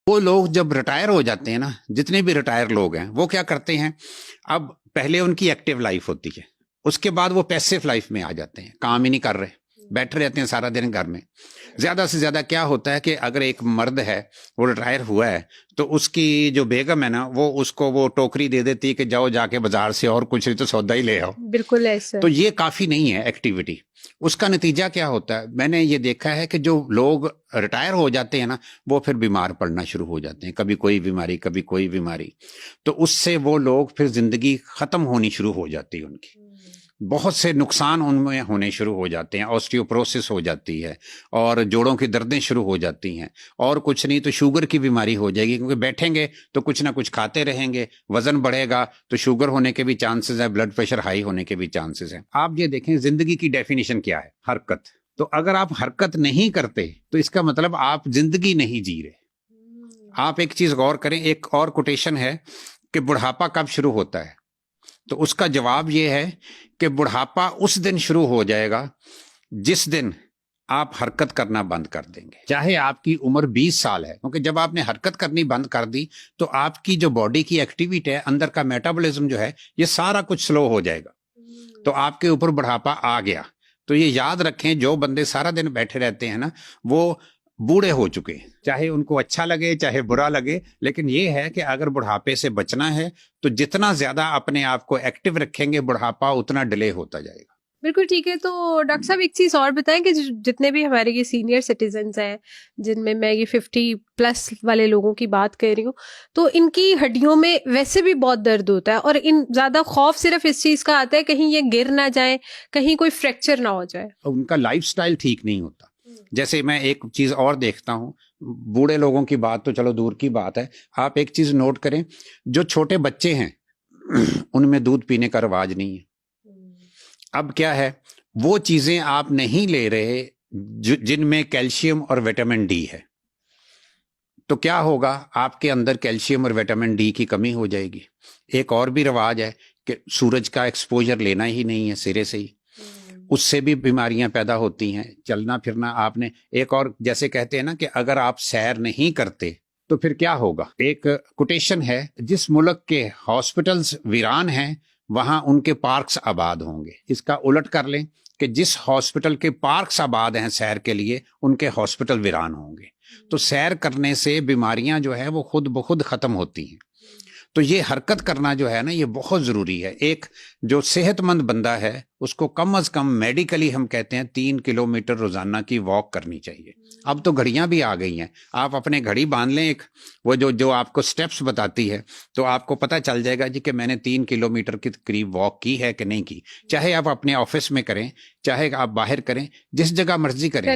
وہ لوگ جب ریٹائر ہو جاتے ہیں نا، جتنے بھی ریٹائر لوگ ہیں وہ کیا کرتے ہیں، اب پہلے ان کی ایکٹیو لائف ہوتی ہے، اس کے بعد وہ پیسیو لائف میں آ جاتے ہیں، کام ہی نہیں کر رہے، بیٹھے رہتے ہیں سارا دن گھر میں. زیادہ سے زیادہ کیا ہوتا ہے کہ اگر ایک مرد ہے وہ ریٹائر ہوا ہے تو اس کی جو بیگم ہے نا وہ اس کو وہ ٹوکری دے دیتی ہے کہ جاؤ جا کے بازار سے اور کچھ نہیں تو سودا ہی لے آؤ. بالکل ایسا. تو یہ کافی نہیں ہے ایکٹیویٹی. اس کا نتیجہ کیا ہوتا ہے، میں نے یہ دیکھا ہے کہ جو لوگ ریٹائر ہو جاتے ہیں نا وہ پھر بیمار پڑنا شروع ہو جاتے ہیں، کبھی کوئی بیماری کبھی کوئی بیماری. تو اس سے وہ لوگ پھر زندگی ختم ہونی شروع ہو جاتی ہے ان کی، بہت سے نقصان ان میں ہونے شروع ہو جاتے ہیں، آسٹیوپروسس ہو جاتی ہے اور جوڑوں کی دردیں شروع ہو جاتی ہیں، اور کچھ نہیں تو شوگر کی بیماری ہو جائے گی، کیونکہ بیٹھیں گے تو کچھ نہ کچھ کھاتے رہیں گے، وزن بڑھے گا تو شوگر ہونے کے بھی چانسز ہیں، بلڈ پریشر ہائی ہونے کے بھی چانسز ہیں. آپ یہ دیکھیں زندگی کی ڈیفینیشن کیا ہے، حرکت. تو اگر آپ حرکت نہیں کرتے تو اس کا مطلب آپ زندگی نہیں جی رہے. آپ ایک چیز غور کریں، ایک اور کوٹیشن ہے کہ بڑھاپا کب شروع ہوتا ہے، تو اس کا جواب یہ ہے کہ بڑھاپا اس دن شروع ہو جائے گا جس دن آپ حرکت کرنا بند کر دیں گے، چاہے آپ کی عمر 20 سال ہے، کیونکہ جب آپ نے حرکت کرنی بند کر دی تو آپ کی جو باڈی کی ایکٹیویٹی ہے، اندر کا میٹابولزم جو ہے، یہ سارا کچھ سلو ہو جائے گا، تو آپ کے اوپر بڑھاپا آ گیا. تو یہ یاد رکھیں، جو بندے سارا دن بیٹھے رہتے ہیں نا وہ بوڑھے ہو چکے ہیں، چاہے ان کو اچھا لگے چاہے برا لگے، لیکن یہ ہے کہ اگر بڑھاپے سے بچنا ہے تو جتنا زیادہ اپنے آپ کو ایکٹیو رکھیں گے بڑھاپا اتنا ڈیلے ہوتا جائے گا. بالکل ٹھیک ہے. تو ڈاکٹر صاحب ایک چیز اور بتائیں کہ جتنے بھی ہمارے یہ سینئر سٹیزنز ہیں، جن میں یہ 50+ والے لوگوں کی بات کر رہی ہوں، تو ان کی ہڈیوں میں ویسے بھی بہت درد ہوتا ہے، اور ان زیادہ خوف صرف اس چیز کا آتا ہے کہیں یہ گر نہ جائیں، کہیں کوئی فریکچر نہ ہو جائے. ان کا لائف سٹائل ٹھیک نہیں ہوتا. جیسے میں ایک چیز اور دیکھتا ہوں، بوڑھے لوگوں کی بات تو چلو دور کی بات ہے، آپ ایک چیز نوٹ کریں، جو چھوٹے بچے ہیں ان میں دودھ پینے کا رواج نہیں ہے. اب کیا ہے، وہ چیزیں آپ نہیں لے رہے جن میں کیلشیم اور وٹامن ڈی ہے، تو کیا ہوگا، آپ کے اندر کیلشیم اور وٹامن ڈی کی کمی ہو جائے گی. ایک اور بھی رواج ہے کہ سورج کا ایکسپوجر لینا ہی نہیں ہے سرے سے ہی، اس سے بھی بیماریاں پیدا ہوتی ہیں. چلنا پھرنا آپ نے، ایک اور جیسے کہتے ہیں نا کہ اگر آپ سیر نہیں کرتے تو پھر کیا ہوگا. ایک کوٹیشن ہے، جس ملک کے ہاسپٹلز ویران ہیں وہاں ان کے پارکس آباد ہوں گے. اس کا الٹ کر لیں کہ جس ہاسپٹل کے پارکس آباد ہیں سیر کے لیے، ان کے ہاسپٹل ویران ہوں گے. تو سیر کرنے سے بیماریاں جو ہے وہ خود بخود ختم ہوتی ہیں. تو یہ حرکت کرنا جو ہے نا یہ بہت ضروری ہے. ایک جو صحت مند بندہ ہے اس کو کم از کم میڈیکلی ہم کہتے ہیں 3 کلومیٹر روزانہ کی واک کرنی چاہیے. اب تو گھڑیاں بھی آ گئی ہیں، آپ اپنے گھڑی باندھ لیں ایک، وہ جو آپ کو سٹیپس بتاتی ہے، تو آپ کو پتہ چل جائے گا جی کہ میں نے 3 کلومیٹر کے قریب واک کی ہے کہ نہیں کی. چاہے آپ اپنے آفس میں کریں چاہے آپ باہر کریں، جس جگہ مرضی کریں،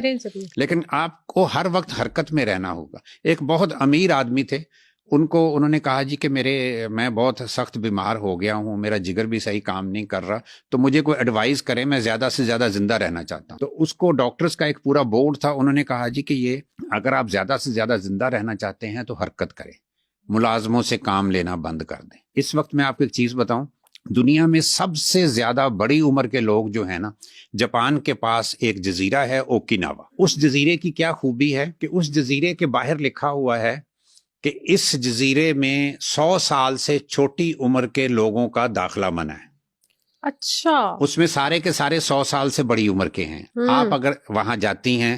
لیکن آپ کو ہر وقت حرکت میں رہنا ہوگا. ایک بہت امیر آدمی تھے، انہوں نے کہا جی کہ میں بہت سخت بیمار ہو گیا ہوں، میرا جگر بھی صحیح کام نہیں کر رہا، تو مجھے کوئی ایڈوائز کریں، میں زیادہ سے زیادہ زندہ رہنا چاہتا ہوں. تو اس کو ڈاکٹرز کا ایک پورا بورڈ تھا، انہوں نے کہا جی کہ یہ اگر آپ زیادہ سے زیادہ زندہ رہنا چاہتے ہیں تو حرکت کریں، ملازموں سے کام لینا بند کر دیں. اس وقت میں آپ کو ایک چیز بتاؤں، دنیا میں سب سے زیادہ بڑی عمر کے لوگ جو ہیں نا، جاپان کے پاس ایک جزیرہ ہے اوکیناوا. اس جزیرے کی کیا خوبی ہے کہ اس جزیرے کے باہر لکھا ہوا ہے کہ اس جزیرے میں 100 سال سے چھوٹی عمر کے لوگوں کا داخلہ منع ہے. اچھا. اس میں سارے کے سارے 100 سال سے بڑی عمر کے ہیں. آپ اگر وہاں جاتی ہیں،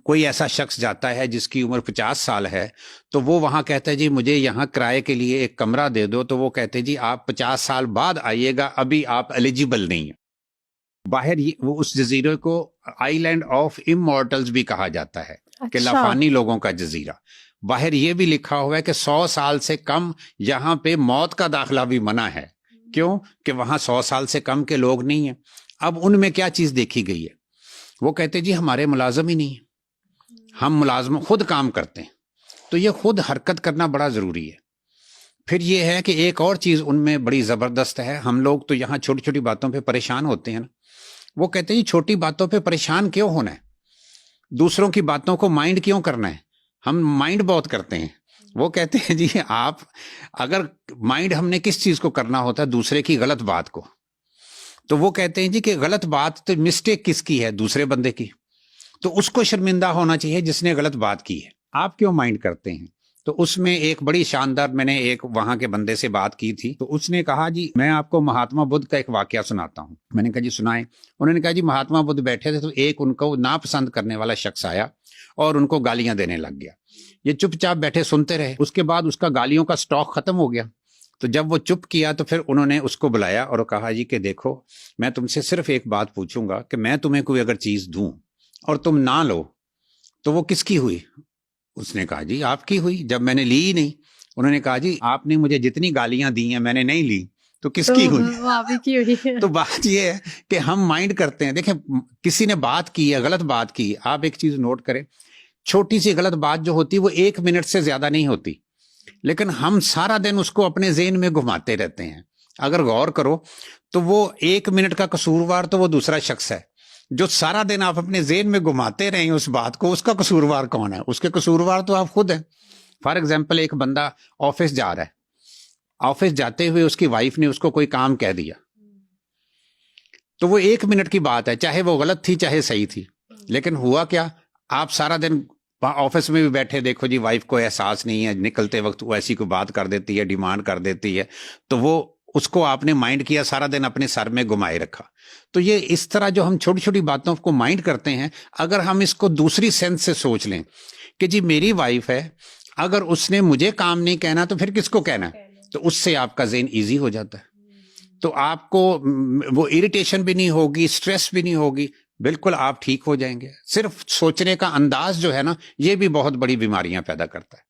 کوئی ایسا شخص جاتا ہے جس کی عمر 50 سال ہے، تو وہ وہاں کہتا ہے جی مجھے یہاں کرائے کے لیے ایک کمرہ دے دو، تو وہ کہتے ہیں جی آپ 50 سال بعد آئیے گا، ابھی آپ ایلیجیبل نہیں ہیں. باہر وہ اس جزیرے کو آئی لینڈ آف امورٹلز بھی کہا جاتا ہے، کہ لافانی لوگوں کا جزیرہ. باہر یہ بھی لکھا ہوا ہے کہ 100 سال سے کم یہاں پہ موت کا داخلہ بھی منع ہے. کیوں؟ کہ وہاں 100 سال سے کم کے لوگ نہیں ہیں. اب ان میں کیا چیز دیکھی گئی ہے، وہ کہتے جی ہمارے ملازم ہی نہیں ہیں، ہم ملازم خود کام کرتے ہیں. تو یہ خود حرکت کرنا بڑا ضروری ہے. پھر یہ ہے کہ ایک اور چیز ان میں بڑی زبردست ہے. ہم لوگ تو یہاں چھوٹی چھوٹی باتوں پہ پریشان ہوتے ہیں نا، وہ کہتے ہیں چھوٹی باتوں پہ پریشان کیوں ہونا ہے، دوسروں کی باتوں کو مائنڈ کیوں کرنا ہے. ہم مائنڈ بہت کرتے ہیں. وہ کہتے ہیں جی آپ اگر مائنڈ ہم نے کس چیز کو کرنا ہوتا ہے، دوسرے کی غلط بات کو. تو وہ کہتے ہیں جی کہ غلط بات تو مسٹیک کس کی ہے، دوسرے بندے کی، تو اس کو شرمندہ ہونا چاہیے جس نے غلط بات کی ہے. آپ کیوں مائنڈ کرتے ہیں؟ تو اس میں ایک بڑی شاندار، میں نے ایک وہاں کے بندے سے بات کی تھی، تو اس نے کہا جی میں آپ کو مہاتما بدھ کا ایک واقعہ سناتا ہوں. میں نے کہا جی سنائیں. انہوں نے کہا جی مہاتما بدھ بیٹھے تھے تو ایک ان کو ناپسند کرنے والا شخص آیا اور ان کو گالیاں دینے لگ گیا. یہ چپ چاپ بیٹھے سنتے رہے. اس کے بعد اس کا گالیوں کا سٹاک ختم ہو گیا. تو جب وہ چپ کیا تو پھر انہوں نے اس کو بلایا اور کہا جی کہ دیکھو میں تم سے صرف ایک بات پوچھوں گا کہ میں تمہیں کوئی اگر چیز دوں اور تم نہ لو تو وہ کس کی ہوئی؟ اس نے کہا جی آپ کی ہوئی، جب میں نے لی ہی نہیں. انہوں نے کہا جی آپ نے مجھے جتنی گالیاں دی ہیں میں نے نہیں لی تو کس کی ہوئی؟ وہ آپ ہی کی ہوئی ہے. تو بات یہ ہے کہ ہم مائنڈ کرتے ہیں. دیکھیں کسی نے بات کی ہے، غلط بات کی، آپ ایک چیز نوٹ کریں، چھوٹی سی غلط بات جو ہوتی ہے وہ 1 منٹ سے زیادہ نہیں ہوتی، لیکن ہم سارا دن اس کو اپنے ذہن میں گھماتے رہتے ہیں. اگر غور کرو تو وہ 1 منٹ کا قصوروار تو وہ دوسرا شخص ہے. جو سارا دن آپ اپنے ذہن میں گھماتے رہیں اس بات کو، اس کا قصوروار کون ہے؟ اس کے قصوروار تو آپ خود ہیں. فار ایگزامپل ایک بندہ آفس جا رہا ہے، آفس جاتے ہوئے اس کی وائف نے اس کو کوئی کام کہہ دیا، تو وہ 1 منٹ کی بات ہے، چاہے وہ غلط تھی چاہے صحیح تھی، لیکن ہوا کیا؟ آپ سارا دن آفس میں بھی بیٹھے، دیکھو جی وائف کو احساس نہیں ہے، نکلتے وقت وہ ایسی کوئی بات کر دیتی ہے، ڈیمانڈ کر دیتی ہے، تو وہ اس کو آپ نے مائنڈ کیا، سارا دن اپنے سر میں گھمائے رکھا. تو یہ اس طرح جو ہم چھوٹی چھوٹی باتوں کو مائنڈ کرتے ہیں، اگر ہم اس کو دوسری سینس سے سوچ لیں کہ جی میری وائف ہے، اگر اس نے مجھے کام نہیں کہنا تو پھر کس کو کہنا ہے، تو اس سے آپ کا ذہن ایزی ہو جاتا ہے. تو آپ کو وہ اریٹیشن بھی نہیں ہوگی، سٹریس بھی نہیں ہوگی، بالکل آپ ٹھیک ہو جائیں گے. صرف سوچنے کا انداز جو ہے نا، یہ بھی بہت بڑی بیماریاں پیدا کرتا ہے.